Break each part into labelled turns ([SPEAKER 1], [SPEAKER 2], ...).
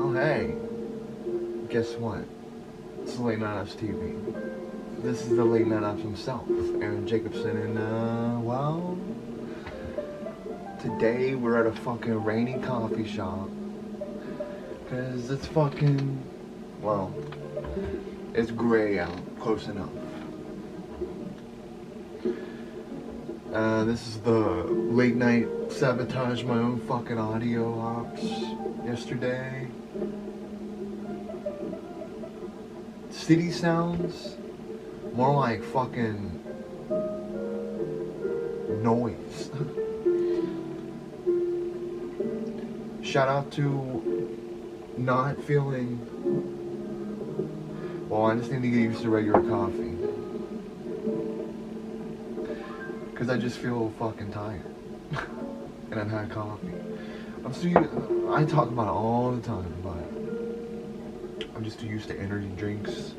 [SPEAKER 1] Oh hey, guess what? It's the Late Night Ops TV. This is the Late Night Ops himself, Aaron Jacobson, and well, today we're at a fucking rainy coffee shop. Cause it's fucking, well, it's gray out, close enough. This is the late night sabotage my own fucking audio ops yesterday. City sounds, more like fucking noise. Shout out to not feeling, well, I just need to get used to regular coffee. Because I just feel fucking tired. And I've had coffee. I talk about it all the time, but I'm just too used to energy drinks.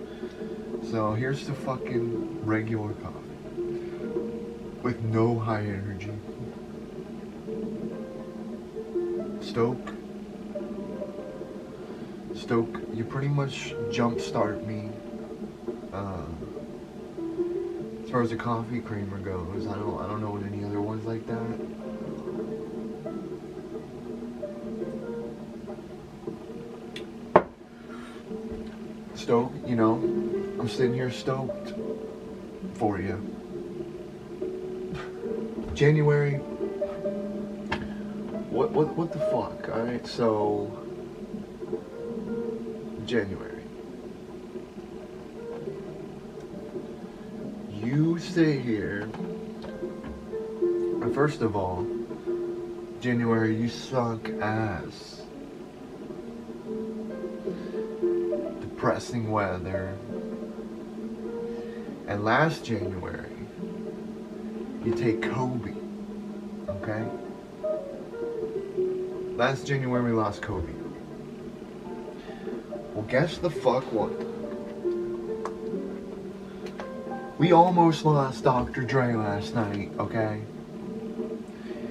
[SPEAKER 1] So here's the fucking regular coffee. With no high energy. Stoke, you pretty much jumpstart me. As far as the coffee creamer goes, I don't know any other ones like that. Stoke, you know, I'm sitting here stoked for you. January. What the fuck? Alright, so January. You sit here, and first of all, January, you suck ass. Depressing weather. And last January, you take Kobe, okay? Last January we lost Kobe. Well, guess the fuck what? We almost lost Dr. Dre last night, okay?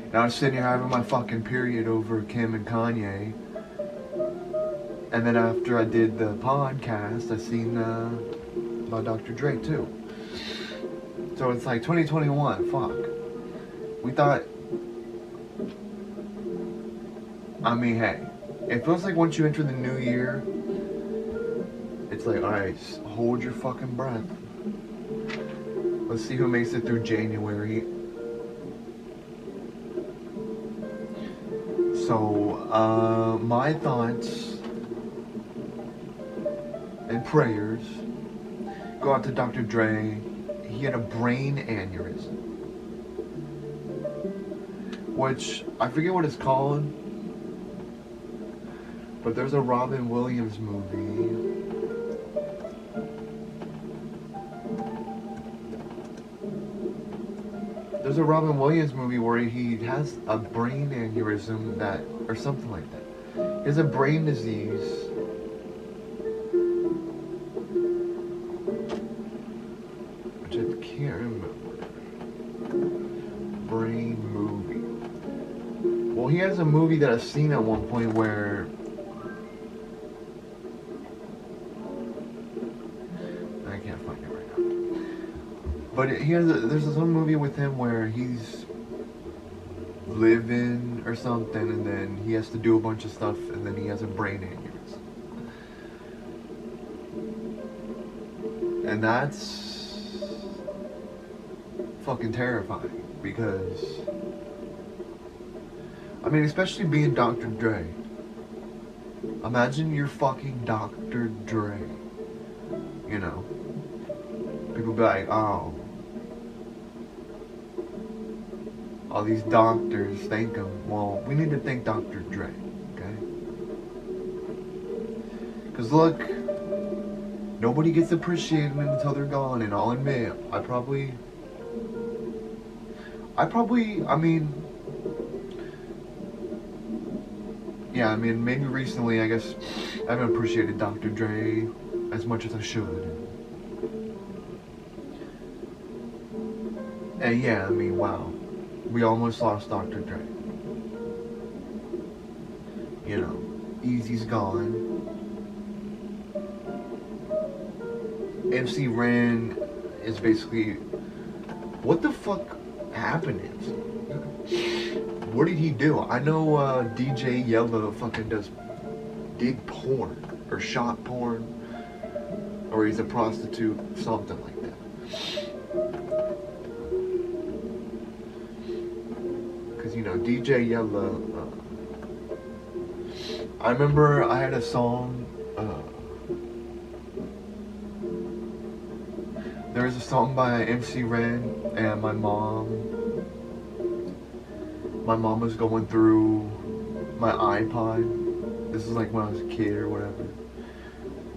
[SPEAKER 1] And I was sitting here having my fucking period over Kim and Kanye. And then after I did the podcast, I seen about Dr. Dre too. So it's like 2021, fuck. We thought, I mean, hey, it feels like once you enter the new year, it's like, alright, hold your fucking breath. Let's see who makes it through January. So, my thoughts and prayers go out to Dr. Dre. He had a brain aneurysm, which I forget what it's called, but there's a Robin Williams movie. There's a Robin Williams movie where he has a brain aneurysm that, or something like that. He has a brain disease. Which I can't remember. Brain movie. Well, he has a movie that I've seen at one point where I can't find it right now. But there's some movie with him where he's living or something, and then he has to do a bunch of stuff, and then he has a brain aneurysm. And that's fucking terrifying, because I mean, especially being Dr. Dre. Imagine you're fucking Dr. Dre. You know, people be like, oh, all these doctors thank him. Well, we need to thank Dr. Dre, okay? Because look, nobody gets appreciated until they're gone, and I'll admit, I mean, yeah, I mean, maybe recently, I guess, I haven't appreciated Dr. Dre as much as I should. And yeah, I mean, wow. We almost lost Dr. Dre. You know, Eazy's gone. MC Ren is basically, what the fuck happened? What did he do? I know DJ Yellow fucking did porn or shot porn, or he's a prostitute, something like that. Cause you know DJ Yellow. I remember I had a song. There was a song by MC Ren and my mom. My mom was going through my iPod. This is like when I was a kid or whatever.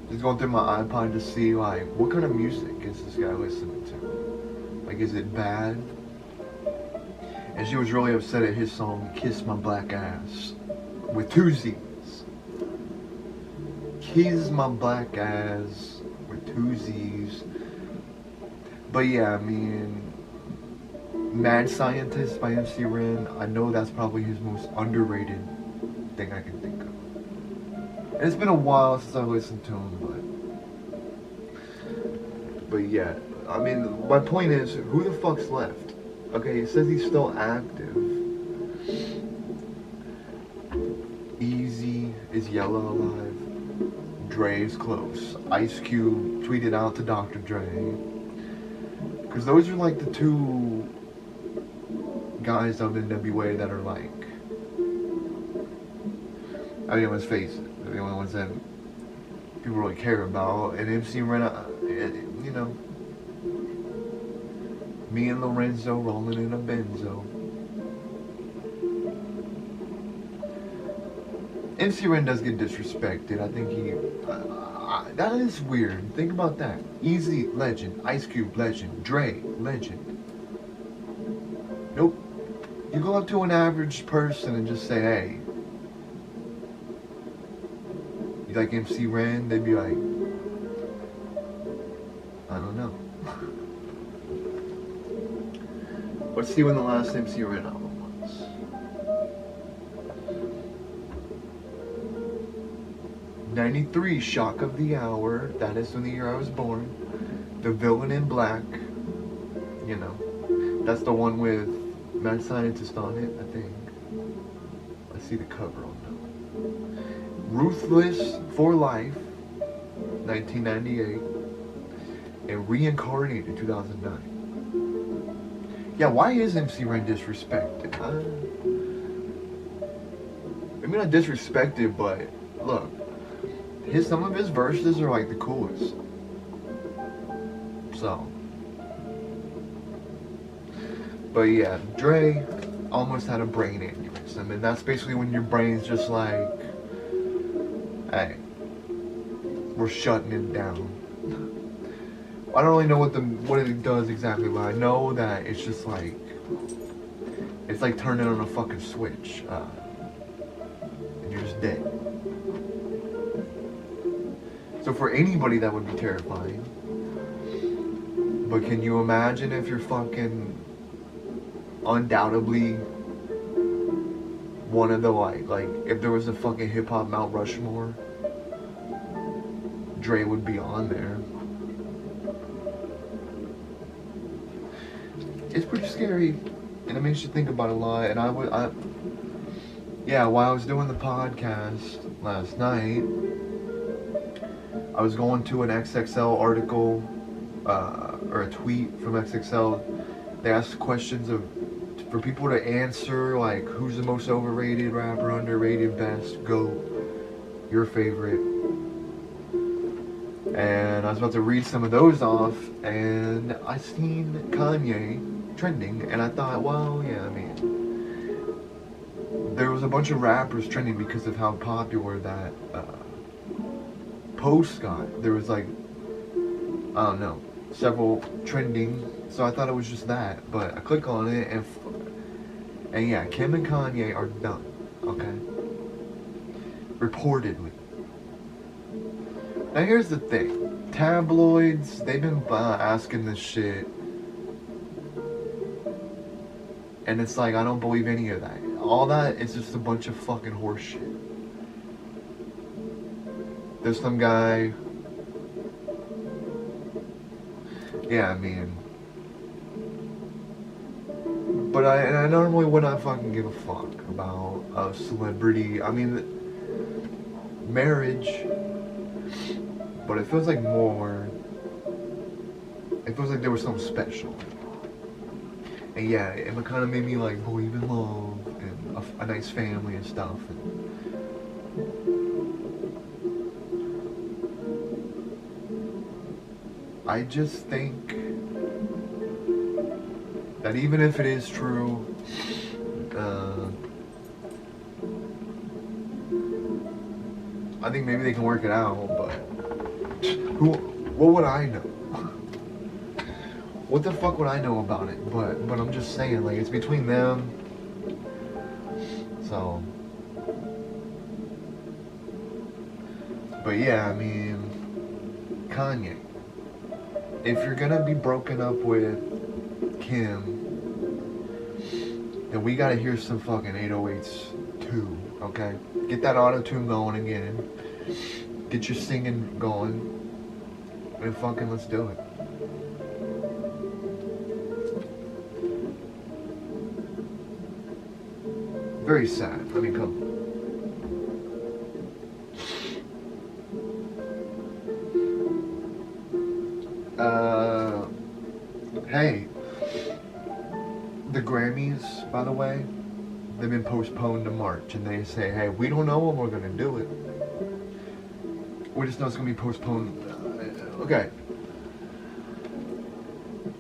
[SPEAKER 1] Just going through my iPod to see like what kind of music is this guy listening to? Like, is it bad? And she was really upset at his song "Kiss My Black Ass" with 2 Z's. Kiss my black ass with 2 Z's. But yeah, I mean, Mad Scientist by MC Ren, I know that's probably his most underrated thing I can think of. And it's been a while since I listened to him, but yeah, I mean, my point is, who the fuck's left? Okay, it says he's still active. Easy, is Yella alive? Dre's close. Ice Cube tweeted out to Dr. Dre. Because those are like the 2 guys on NWA that are like, I mean, let's face it, they're the only ones that people really care about. And MC Ren, you know, me and Lorenzo rolling in a benzo. MC Ren does get disrespected. I think he, that is weird. Think about that. Easy, legend. Ice Cube, legend. Dre, legend. Nope. You go up to an average person and just say, hey, you like MC Ren? They'd be like, I don't know. Let's see when the last MC Ren album was. 93, Shock of the Hour. That is when the year I was born. The Villain in Black. You know, that's the one with Mad Scientist on it, I think. Let's see the cover on that. Ruthless for Life, 1998. And Reincarnated, 2009. Yeah, why is MC Ren disrespected? Maybe not disrespected, but look, some of his verses are like the coolest. So, but yeah, Dre almost had a brain aneurysm, and that's basically when your brain's just like, hey, we're shutting it down. I don't really know what it does exactly, but I know that it's just like, it's like turning on a fucking switch, and you're just dead. So for anybody that would be terrifying. But can you imagine if you're fucking undoubtedly one of the like if there was a fucking hip hop Mount Rushmore, Dre would be on there. It's pretty scary, and it makes you think about a lot. And while I was doing the podcast last night, I was going to an XXL article, or a tweet from XXL. They asked questions for people to answer, like, who's the most overrated rapper, underrated, best, GOAT, your favorite. And I was about to read some of those off, and I seen Kanye trending, and I thought, well, yeah, I mean, there was a bunch of rappers trending because of how popular that post got. There was like, I don't know, several trending, so I thought it was just that, but I click on it, and yeah, Kim and Kanye are done, okay? Reportedly. Now here's the thing, tabloids, they've been asking this shit, and it's like, I don't believe any of that. All that is just a bunch of fucking horse shit. There's some guy Yeah, I mean, but I normally would not fucking give a fuck about a celebrity. I mean, marriage, but it feels like more. It feels like there was something special. And yeah, it kind of made me like believe in love and a nice family and stuff. And I just think that even if it is true, I think maybe they can work it out, but what would I know? What the fuck would I know about it? But I'm just saying, like, it's between them. So, but yeah, I mean, Kanye. If you're gonna be broken up with Kim, then we gotta hear some fucking 808s too, okay? Get that auto-tune going again. Get your singing going. And fucking let's do it. Very sad. I mean, come hey, the Grammys, by the way, they've been postponed to March, and they say, hey, we don't know when we're gonna do it. We just know it's gonna be postponed. Okay.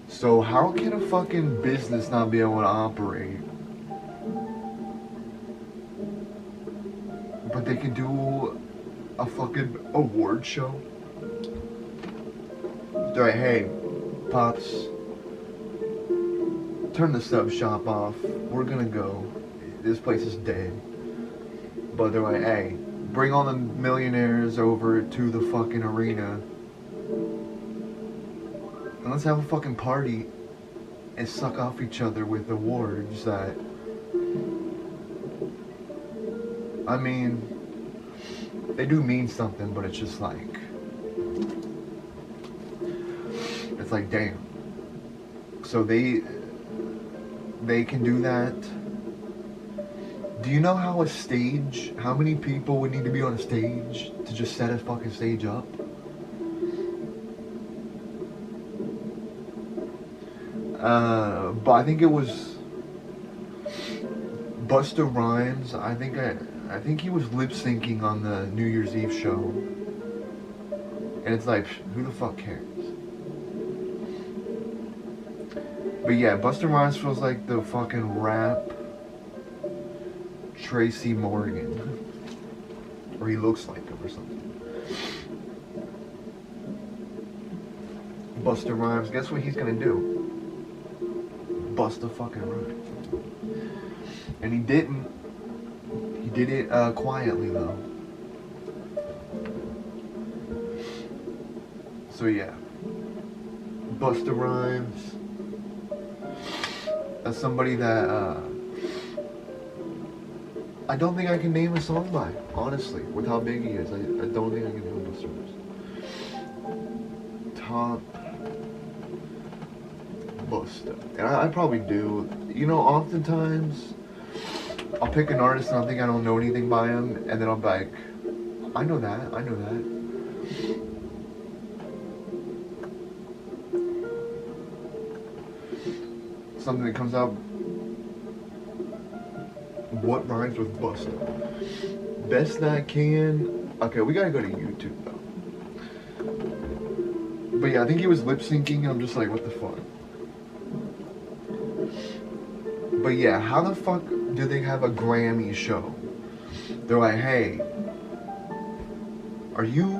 [SPEAKER 1] So how can a fucking business not be able to operate, but they can do a fucking award show? They're like, hey, Pops, turn the sub shop off. We're gonna go. This place is dead. But they're like, hey, bring all the millionaires over to the fucking arena. And let's have a fucking party and suck off each other with awards that, I mean, they do mean something, but it's just like, it's like, damn. So they can do that. Do you know how how many people would need to be on a stage to just set a fucking stage up? But I think it was Busta Rhymes. I think he was lip syncing on the New Year's Eve show. And it's like, who the fuck cares? But yeah, Busta Rhymes feels like the fucking rap Tracy Morgan. Or he looks like him or something. Busta Rhymes, guess what he's gonna do? Bust a fucking rhyme. And he didn't. He did it quietly though. So yeah. Busta Rhymes. That's somebody that I don't think I can name a song by, honestly, with how big he is. I don't think I can name Busta Rhymes. Top Busta. And I probably do. You know, oftentimes I'll pick an artist and I'll think I don't know anything by him, and then I'll be like, I know that. Something that comes out, what rhymes with Busta? Best that I can. Okay, we gotta go to YouTube though. But yeah, I think he was lip syncing, and I'm just like, what the fuck? But yeah, how the fuck do they have a Grammy show? They're like, hey, are you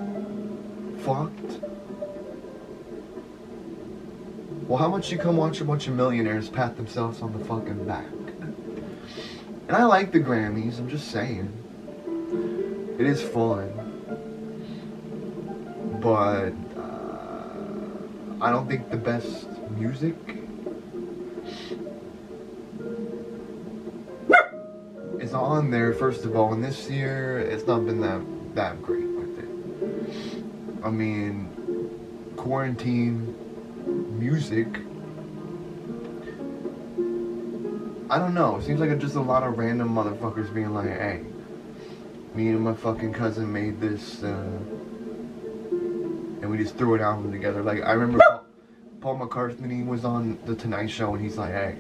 [SPEAKER 1] fucked? Well, how much you come watch a bunch of millionaires pat themselves on the fucking back? And I like the Grammys, I'm just saying. It is fun. But I don't think the best music is on there, first of all. And this year, it's not been that great with it. I mean, quarantine music. I don't know. It seems like it's just a lot of random motherfuckers being like, hey, me and my fucking cousin made this, and we just threw an album together. Like, I remember Paul McCartney was on The Tonight Show, and he's like, hey,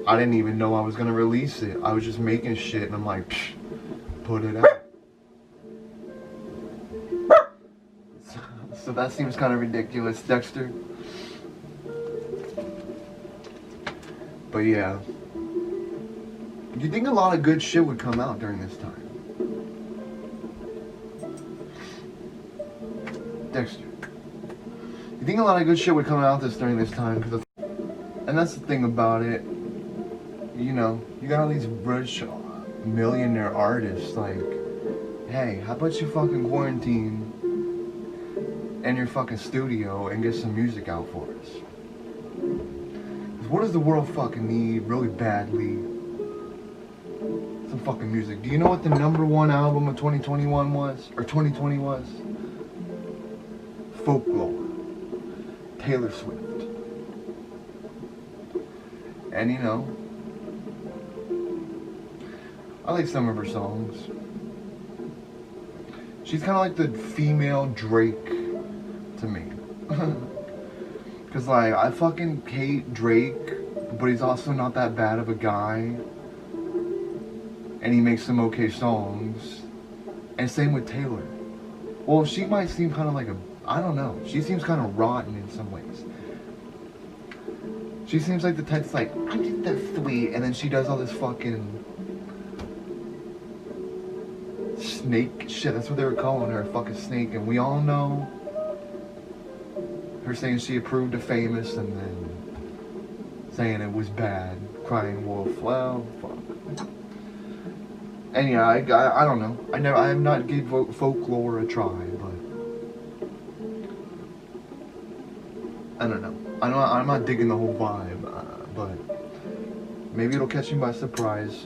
[SPEAKER 1] I didn't even know I was gonna release it. I was just making shit, and I'm like, psh, put it out. So that seems kind of ridiculous, Dexter. But yeah. Do you think a lot of good shit would come out during this time? Dexter. You think a lot of good shit would come out during this time? And that's the thing about it. You know, you got all these rich millionaire artists like, hey, how about you fucking quarantine in your fucking studio and get some music out for us? What does the world fucking need really badly? Some fucking music. Do you know what the #1 album of 2021 was? Or 2020 was? Folklore. Taylor Swift. And you know, I like some of her songs. She's kind of like the female Drake to me. Cause like, I fucking hate Drake, but he's also not that bad of a guy. And he makes some okay songs. And same with Taylor. Well, she might seem kind of like I don't know. She seems kind of rotten in some ways. She seems like the type that's like, I'm just that sweet, and then she does all this fucking snake shit. That's what they were calling her, a fucking snake. And we all know her saying she approved of Famous and then saying it was bad. Crying wolf. Well, fuck. And yeah, I don't know. I have not gave Folklore a try, but I don't know. I'm not digging the whole vibe, but maybe it'll catch me by surprise.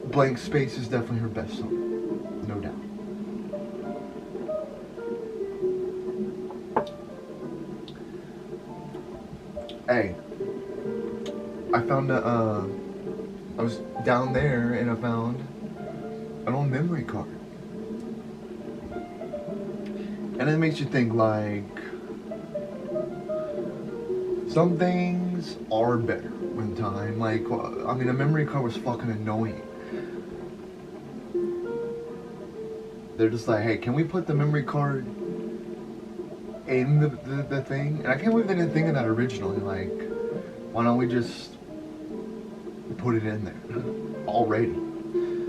[SPEAKER 1] Blank Space is definitely her best song, no doubt. Hey, I found I was down there and I found an old memory card. And it makes you think like, some things are better with time. Like, I mean, a memory card was fucking annoying. They're just like, hey, can we put the memory card in the thing? And I can't believe they didn't think of that originally. Like, why don't we just put it in there already?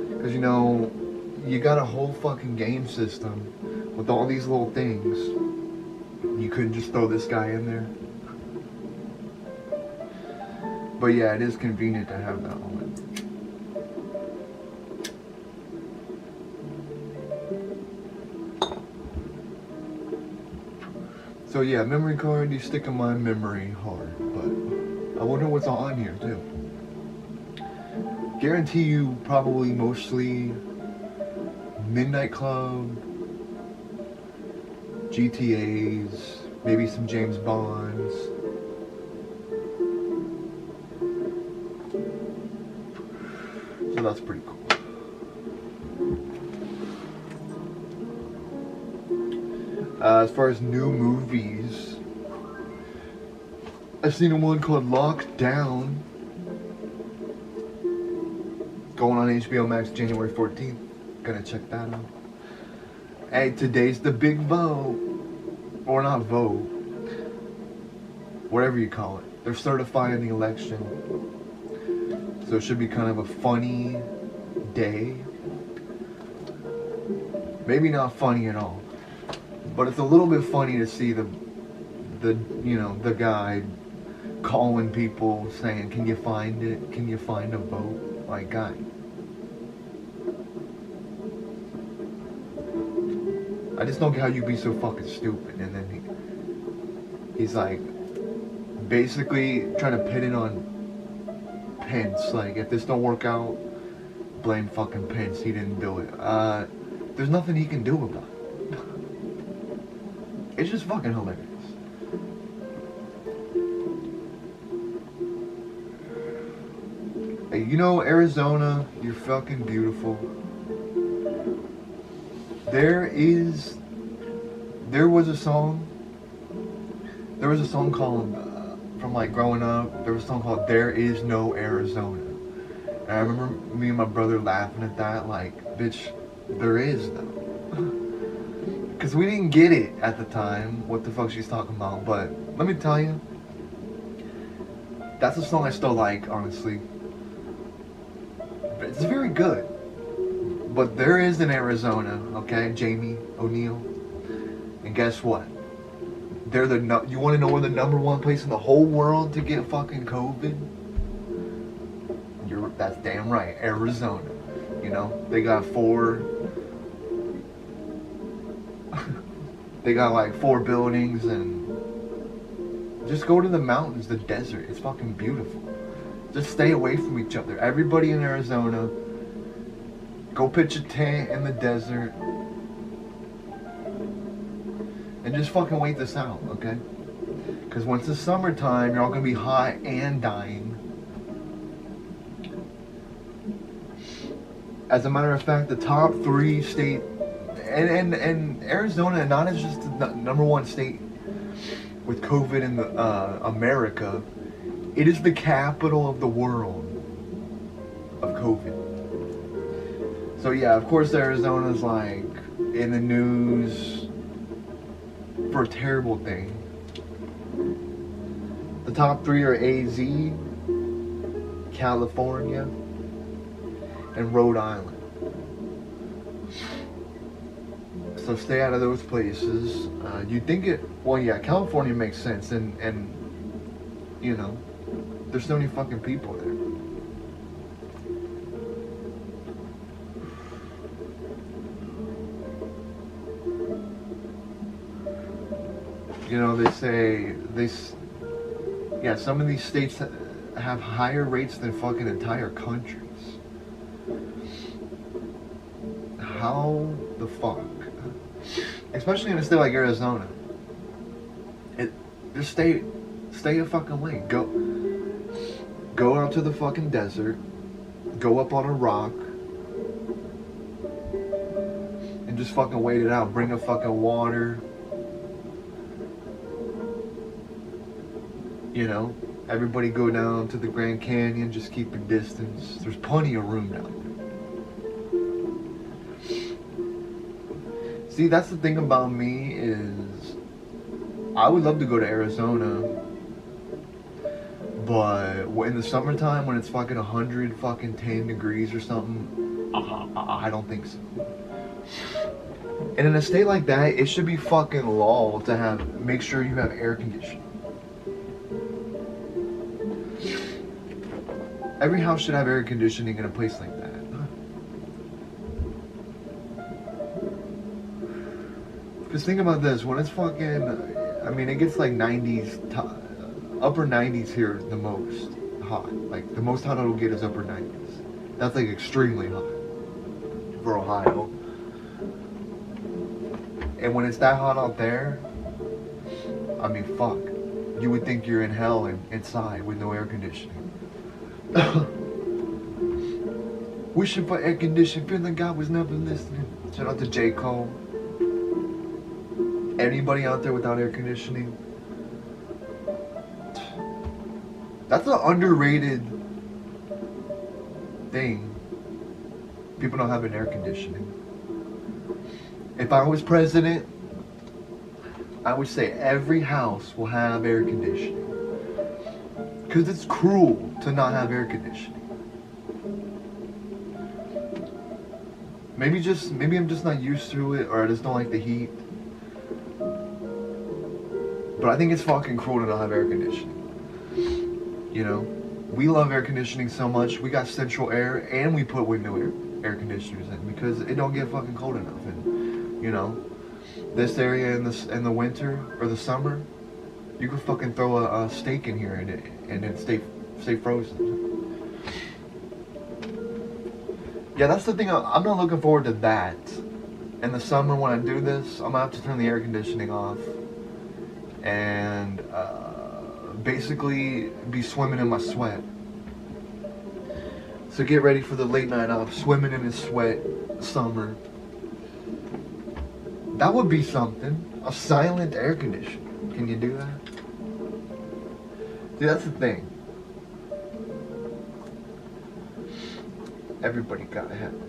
[SPEAKER 1] Because, you know, you got a whole fucking game system with all these little things. You couldn't just throw this guy in there. But yeah, it is convenient to have that on it. So yeah, memory card, you stick in my memory hard, but I wonder what's on here too. Guarantee you probably mostly Midnight Club, GTAs, maybe some James Bonds. So that's pretty cool. As far as new movies, I've seen one called Lockdown, going on HBO Max January 14th. Gonna check that out. Hey, today's the big vote. Or not vote. Whatever you call it. They're certifying the election. So it should be kind of a funny day. Maybe not funny at all. But it's a little bit funny to see the guy calling people saying, can you find it? Can you find a vote? Like, guy. I just don't get how you be so fucking stupid. And then he's like, basically trying to pin it on Pence. Like, if this don't work out, blame fucking Pence. He didn't do it. There's nothing he can do about it. It's just fucking hilarious. Hey, you know, Arizona, you're fucking beautiful. There was a song called, from like growing up, there was a song called There Is No Arizona. And I remember me and my brother laughing at that, like, bitch, there is though. Because we didn't get it at the time, what the fuck she's talking about. But let me tell you, that's a song I still like, honestly. It's very good. But there is an Arizona, okay, Jamie O'Neill. And guess what? You want to know where the #1 place in the whole world to get fucking COVID? That's damn right, Arizona. You know, they got like 4 buildings, and just go to the mountains, the desert. It's fucking beautiful. Just stay away from each other. Everybody in Arizona, go pitch a tent in the desert and just fucking wait this out, okay? Because once it's summertime, you're all gonna be hot and dying. As a matter of fact, the top 3 state, and Arizona, not as just the #1 state with COVID in America, it is the capital of the world of COVID. So yeah, of course Arizona's like in the news for a terrible thing. The top 3 are AZ, California, and Rhode Island. So stay out of those places. You think well yeah, California makes sense, and you know, there's so many fucking people there. You know, they say some of these states have higher rates than fucking entire countries. How the fuck? Especially in a state like Arizona. Just stay a fucking lane. Go out to the fucking desert. Go up on a rock. And just fucking wait it out. Bring a fucking water. You know, everybody go down to the Grand Canyon, just keep a distance. There's plenty of room down there. See, that's the thing about me is I would love to go to Arizona, but in the summertime when it's fucking 10 degrees or something, I don't think so. And in a state like that, it should be fucking law to make sure you have air conditioning. Every house should have air conditioning in a place like that. Because think about this, when it's fucking, I mean, it gets like 90s, upper 90s here the most hot. Like, the most hot it'll get is upper 90s. That's like extremely hot for Ohio. And when it's that hot out there, I mean, fuck. You would think you're in hell inside with no air conditioning. Wishing for air conditioning, feeling God was never listening. Shout out to J. Cole. Anybody out there without air conditioning? That's an underrated thing. People don't have an air conditioning. If I was president, I would say every house will have air conditioning. Because it's cruel to not have air conditioning. Maybe I'm just not used to it, or I just don't like the heat. But I think it's fucking cruel to not have air conditioning. You know? We love air conditioning so much, we got central air and we put window air conditioners in because it don't get fucking cold enough. And, you know, this area in the winter or the summer, you could fucking throw a steak in here and it stay frozen. Yeah, that's the thing. I'm not looking forward to that. In the summer when I do this, I'm gonna have to turn the air conditioning off and basically be swimming in my sweat. So get ready for the late night out, swimming in his sweat, summer. That would be something. A silent air conditioner. Can you do that? See, that's the thing. Everybody gotta have it.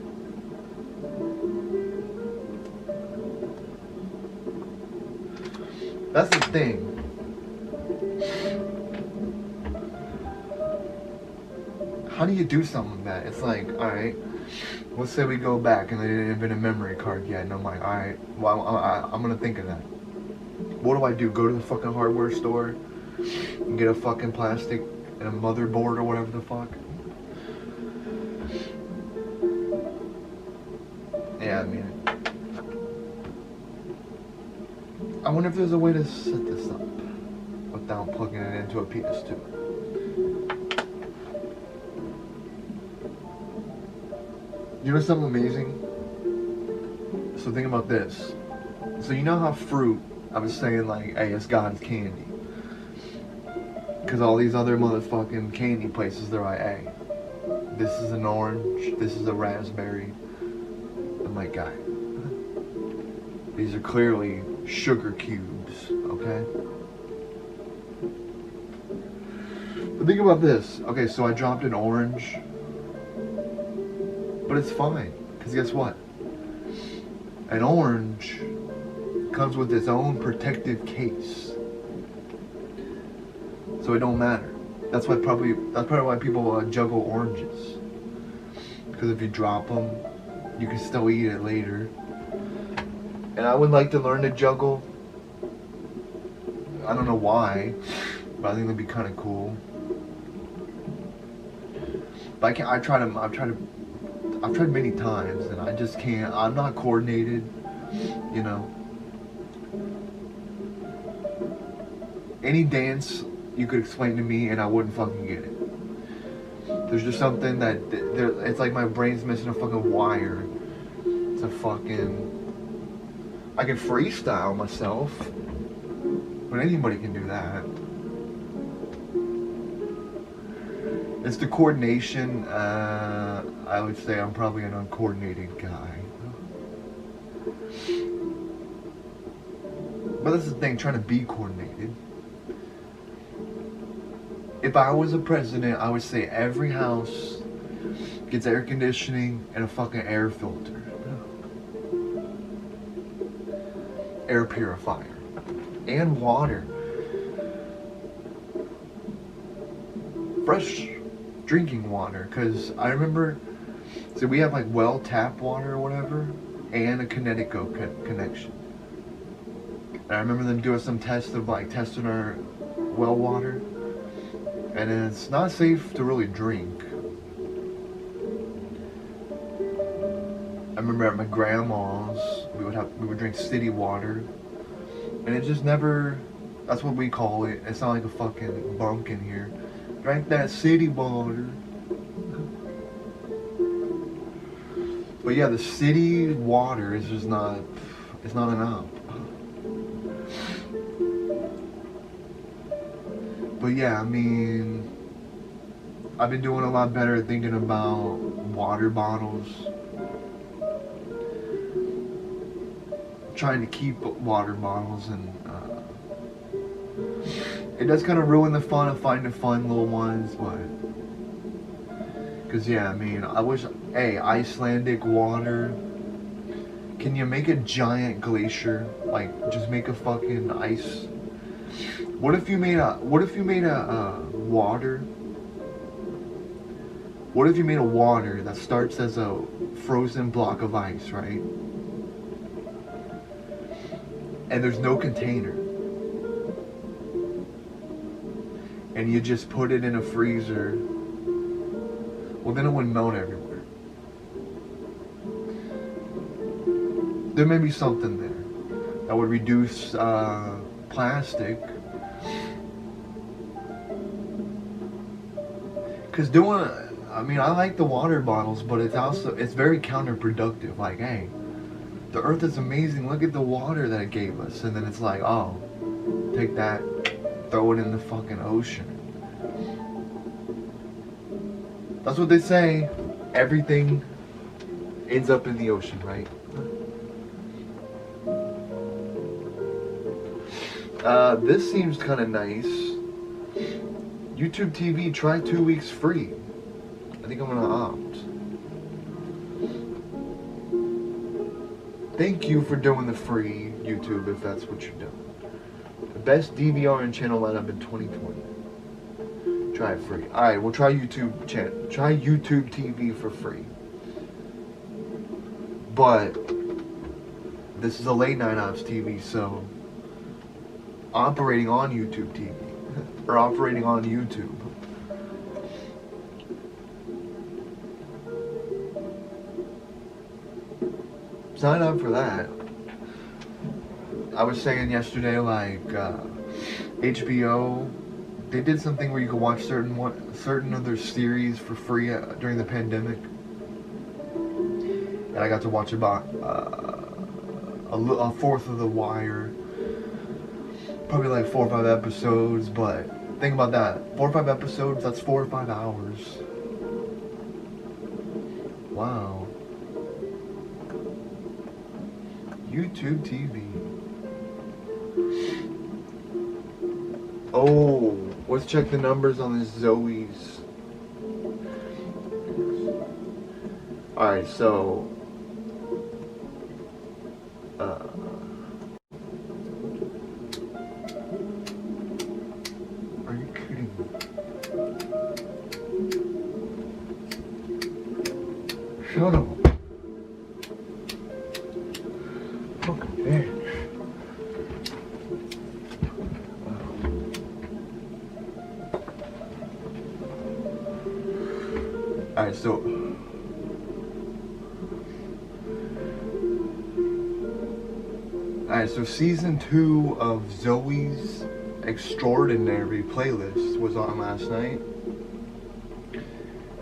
[SPEAKER 1] That's the thing. How do you do something like that? It's like, alright, let's say we go back and they didn't invent a memory card yet, and I'm like, alright, well, I'm gonna think of that. What do I do? Go to the fucking hardware store and get a fucking plastic and a motherboard or whatever the fuck? Yeah, I mean, I wonder if there's a way to set this up without plugging it into a PS2. You know something amazing? So think about this. So you know how fruit, I was saying like, hey, it's God's candy. Because all these other motherfucking candy places, they're like, hey, this is an orange, this is a raspberry. I'm like, guy, these are clearly sugar cubes, okay? But think about this. Okay, so I dropped an orange. But it's fine, because guess what? An orange comes with its own protective case. So it don't matter. That's probably why people juggle oranges. Because if you drop them, you can still eat it later. And I would like to learn to juggle. I don't know why, but I think that'd be kind of cool. But I've tried many times, and I just can't. I'm not coordinated, you know. Any dance you could explain to me, and I wouldn't fucking get it. There's just something that it's like my brain's missing a fucking wire. It's a fucking. I can freestyle myself, but anybody can do that. It's the coordination. I would say I'm probably an uncoordinated guy. But that's the thing, trying to be coordinated. If I was a president, I would say every house gets air conditioning and a fucking air filter. Air purifier. And water. Fresh drinking water, because I remember, so we have like well tap water or whatever, and a Connecticut connection. And I remember them doing some tests of like testing our well water, and it's not safe to really drink. I remember at my grandma's, we would drink city water, and it just never, that's what we call it. It's not like a fucking bunk in here. Drank that city water. But yeah, the city water is just not, it's not enough. But yeah, I mean, I've been doing a lot better at thinking about water bottles. Trying to keep water bottles, and it does kind of ruin the fun of finding fun little ones, but because yeah, I mean, I wish, hey, Icelandic water, can you make a giant glacier, like just make a fucking ice? What if you made a water that starts as a frozen block of ice, right? And there's no container. And you just put it in a freezer. Well, then it wouldn't melt everywhere. There may be something there that would reduce plastic. Because I mean, I like the water bottles, but it's very counterproductive. Like, hey, the earth is amazing, look at the water that it gave us. And then it's like, oh, take that, throw it in the fucking ocean. That's what they say. Everything ends up in the ocean, right? This seems kind of nice. YouTube TV, try 2 weeks free. I think I'm gonna opt. Thank you for doing the free YouTube if that's what you're doing. The best DVR and channel lineup in 2020. Try it free. Alright, we'll try YouTube channel. Try YouTube TV for free. But this is a late night ops TV, so operating on YouTube TV or operating on YouTube. Sign up for that. I was saying yesterday, like HBO, they did something where you could watch certain other series for free during the pandemic, and I got to watch about a fourth of The Wire, probably like 4 or 5 episodes. But think about that, 4 or 5 episodes, that's 4 or 5 hours. Wow. YouTube TV. Oh, let's check the numbers on this Zoe's. Alright, so are you kidding me? Shut up. Fucking bitch. Alright, so season 2 of Zoe's Extraordinary playlist was on last night,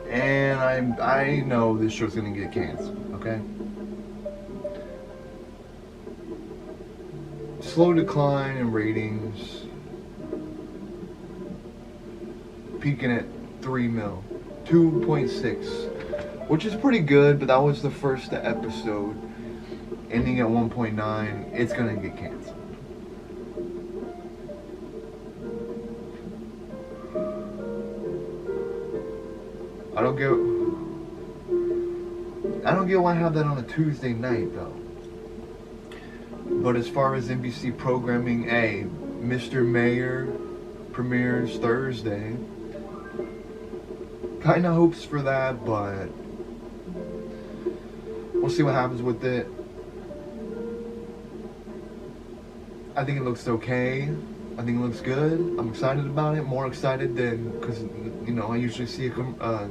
[SPEAKER 1] and I know this show's gonna get canceled. Okay. Slow decline in ratings, peaking at 3 mil. 2.6, which is pretty good, but that was the first episode, ending at 1.9. It's gonna get canceled. I don't get why I have that on a Tuesday night though. But as far as NBC programming, Mr. Mayor premieres Thursday. Kinda hopes for that, but we'll see what happens with it. I think it looks okay. I think it looks good. I'm excited about it. More excited than, because, you know, I usually see a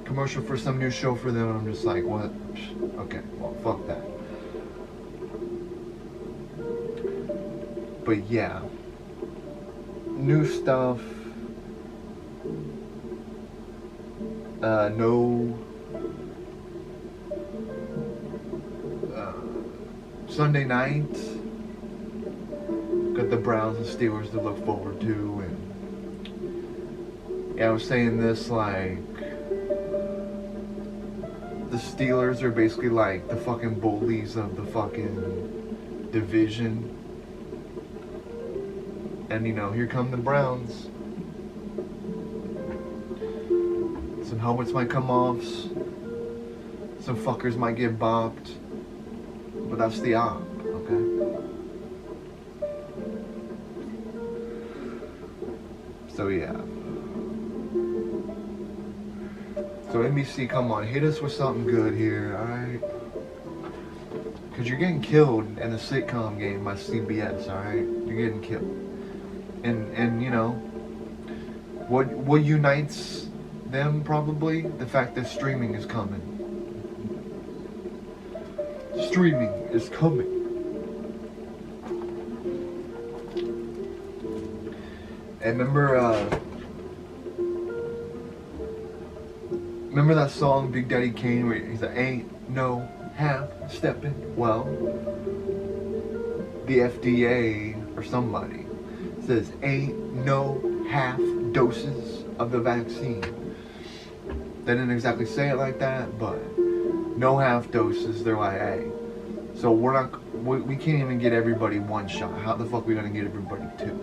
[SPEAKER 1] commercial for some new show for them, and I'm just like, what? Okay, well, fuck that. But yeah, new stuff. No Sunday night. Got the Browns and Steelers to look forward to, and yeah, I was saying this, like, the Steelers are basically like the fucking bullies of the fucking division, and you know, here come the Browns. Some helmets might come off, some fuckers might get bopped, but that's the op, okay? So yeah. So NBC, come on, hit us with something good here, alright? Because you're getting killed in the sitcom game by CBS, alright? You're getting killed. And you know, what unites them probably? The fact that streaming is coming. Streaming is coming. And remember that song Big Daddy Kane where he's like, ain't no half stepping? Well, the FDA or somebody says ain't no half doses of the vaccine. They didn't exactly say it like that, but no half doses. They're like, hey, so we can't even get everybody one shot. How the fuck are we gonna get everybody two?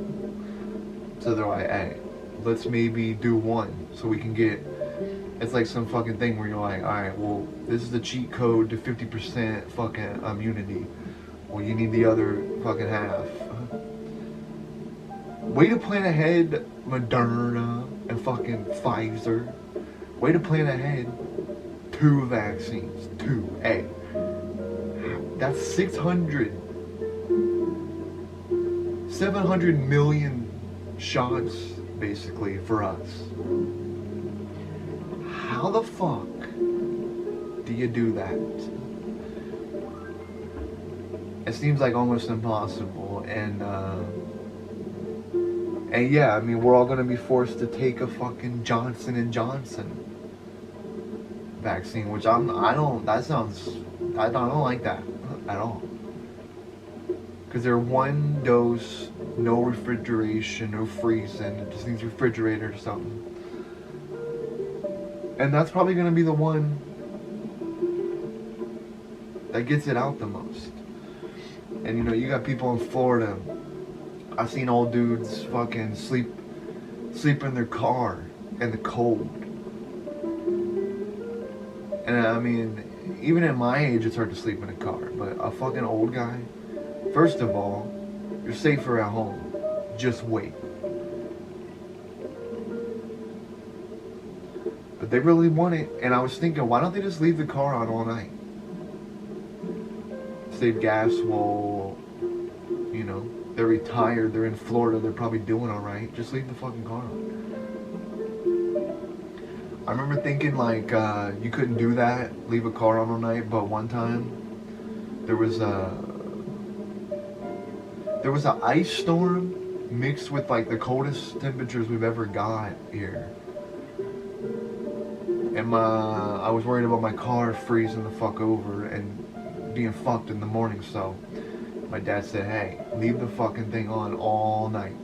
[SPEAKER 1] So they're like, hey, let's maybe do one so we can get. It's like some fucking thing where you're like, alright, well, this is the cheat code to 50% fucking immunity. Well, you need the other fucking half. Way to plan ahead, Moderna and fucking Pfizer. Way to plan ahead. 2 vaccines. 2. Hey. That's 700 million shots, basically, for us. How the fuck do you do that? It seems like almost impossible, and yeah, I mean, we're all gonna be forced to take a fucking Johnson & Johnson vaccine, which I don't like that at all. Because they're 1 dose, no refrigeration, no freezing, it just needs refrigerator or something. And that's probably gonna be the one that gets it out the most. And you know, you got people in Florida. I've seen old dudes fucking sleep in their car in the cold. And I mean, even at my age, it's hard to sleep in a car. But a fucking old guy, first of all, you're safer at home. Just wait. But they really want it. And I was thinking, why don't they just leave the car on all night? Save gas while, you know, they're retired, they're in Florida, they're probably doing alright. Just leave the fucking car on. I remember thinking like, you couldn't do that, leave a car on all night, but one time, there was an ice storm mixed with like the coldest temperatures we've ever got here. And I was worried about my car freezing the fuck over and being fucked in the morning, so my dad said, hey, leave the fucking thing on all night.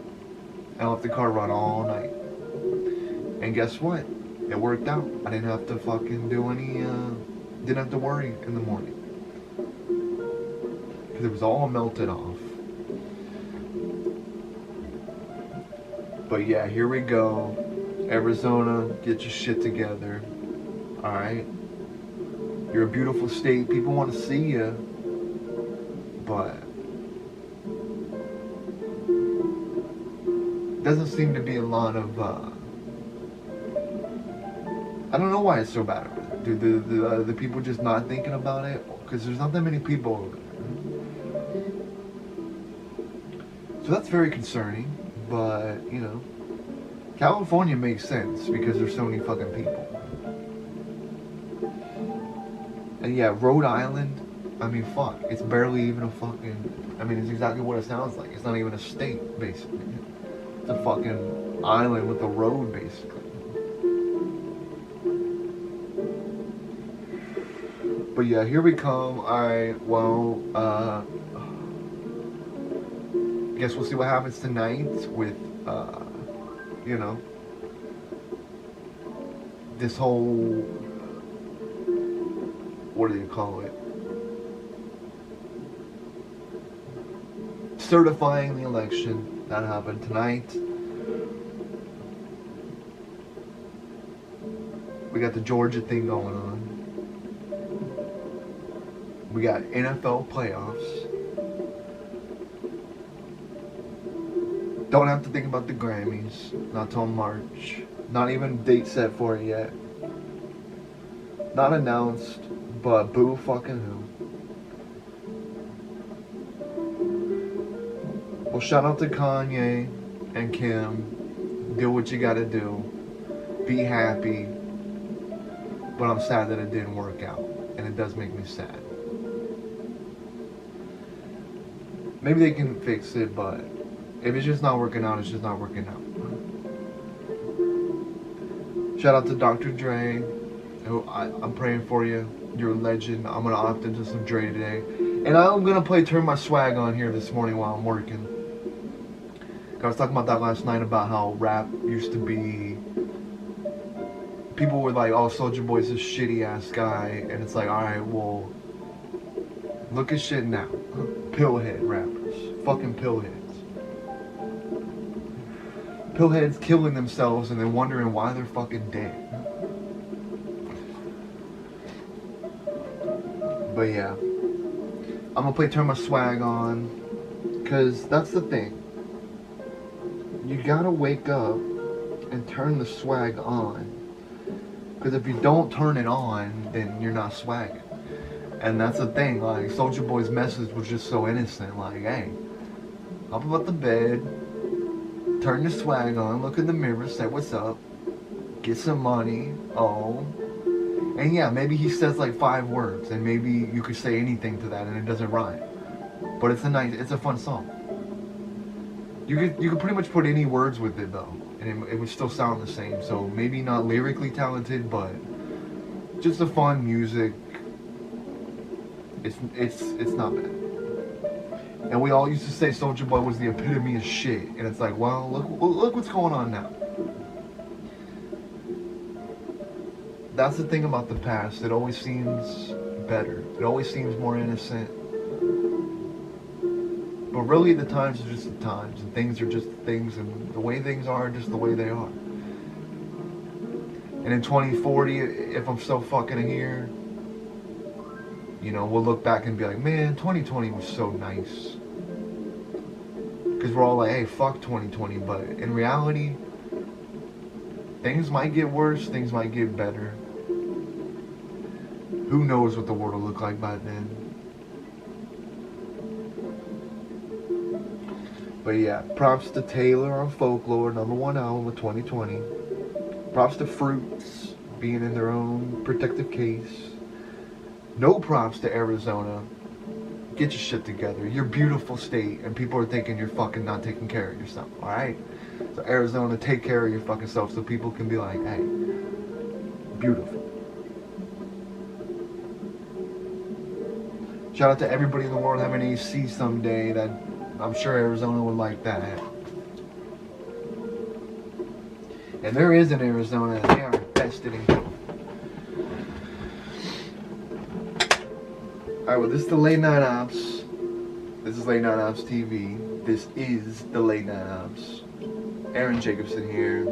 [SPEAKER 1] I let the car run all night. And guess what? It worked out. I didn't have to fucking do any, didn't have to worry in the morning. Because it was all melted off. But yeah, here we go. Arizona, get your shit together. Alright? You're a beautiful state. People want to see you. But doesn't seem to be a lot of, I don't know why it's so bad over there. Do the people just not thinking about it? Because there's not that many people over there. So that's very concerning. But, you know, California makes sense because there's so many fucking people. And yeah, Rhode Island, I mean, fuck. It's barely even a fucking, I mean, it's exactly what it sounds like. It's not even a state, basically. It's a fucking island with a road, basically. But yeah, here we come. Alright, well, guess we'll see what happens tonight with, you know, this whole, what do you call it? Certifying the election. That happened tonight. We got the Georgia thing going on. We got NFL playoffs. Don't have to think about the Grammys. Not till March. Not even date set for it yet. Not announced, but boo fucking who. Well, shout out to Kanye and Kim. Do what you gotta do. Be happy. But I'm sad that it didn't work out. And it does make me sad. Maybe they can fix it, but if it's just not working out, it's just not working out. Shout out to Dr. Dre. I'm praying for you. You're a legend. I'm going to opt into some Dre today. And I'm going to play Turn My Swag on here this morning while I'm working. I was talking about that last night, about how rap used to be people were like, oh, Soulja Boy's this shitty ass guy, and it's like, alright, well, look at shit now. Pillhead rappers. Fucking pillheads. Pillheads killing themselves and then wondering why they're fucking dead. But yeah, I'm gonna play Turn My Swag On, cause that's the thing. You gotta wake up and turn the swag on. Cause if you don't turn it on, then you're not swagging. And that's the thing, like, Soulja Boy's message was just so innocent, like, hey, up about the bed, turn your swag on, look in the mirror, say what's up, get some money, and yeah, maybe he says like 5 words, and maybe you could say anything to that and it doesn't rhyme. But it's a fun song. You could pretty much put any words with it though, and it would still sound the same. So maybe not lyrically talented, but just a fun music. It's not bad. And we all used to say Soulja Boy was the epitome of shit, and it's like, well, look what's going on now. That's the thing about the past. It always seems better. It always seems more innocent. But really, the times are just the times, and things are just things, and the way things are just the way they are. And in 2040, if I'm still fucking here, you know, we'll look back and be like, man, 2020 was so nice. Because we're all like, hey, fuck 2020. But in reality, things might get worse, things might get better. Who knows what the world will look like by then. But yeah, props to Taylor on Folklore, #1 album of 2020. Props to Fruits being in their own protective case. No props to Arizona. Get your shit together. You're a beautiful state, and people are thinking you're fucking not taking care of yourself, alright? So Arizona, take care of your fucking self so people can be like, hey, beautiful. Shout out to everybody in the world having AC someday. That I'm sure Arizona would like that. And there is an Arizona, and they are invested in. Alright, well, this is the Late Night Ops. This is Late Night Ops TV. This is the Late Night Ops. Aaron Jacobson here.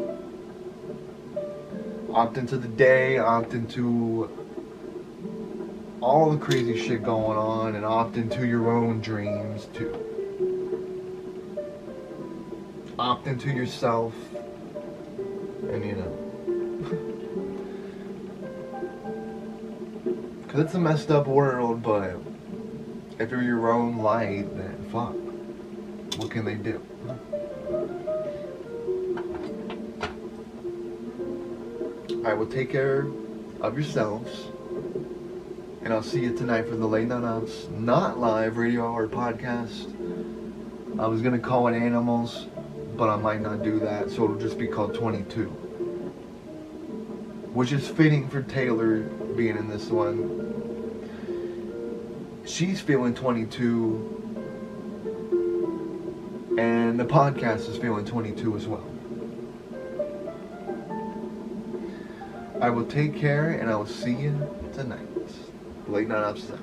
[SPEAKER 1] Opt into the day, opt into all the crazy shit going on, and opt into your own dreams too. Opt into yourself, and you know. Because it's a messed up world, but if you're your own light, then fuck. What can they do? Alright, well, take care of yourselves. And I'll see you tonight for the Late Night Ops, not live radio hour podcast. I was going to call it Animals, but I might not do that, so it'll just be called 22. Which is fitting for Taylor being in this one. She's feeling 22, and the podcast is feeling 22 as well. I will take care, and I will see you tonight. Late Night Ops is out.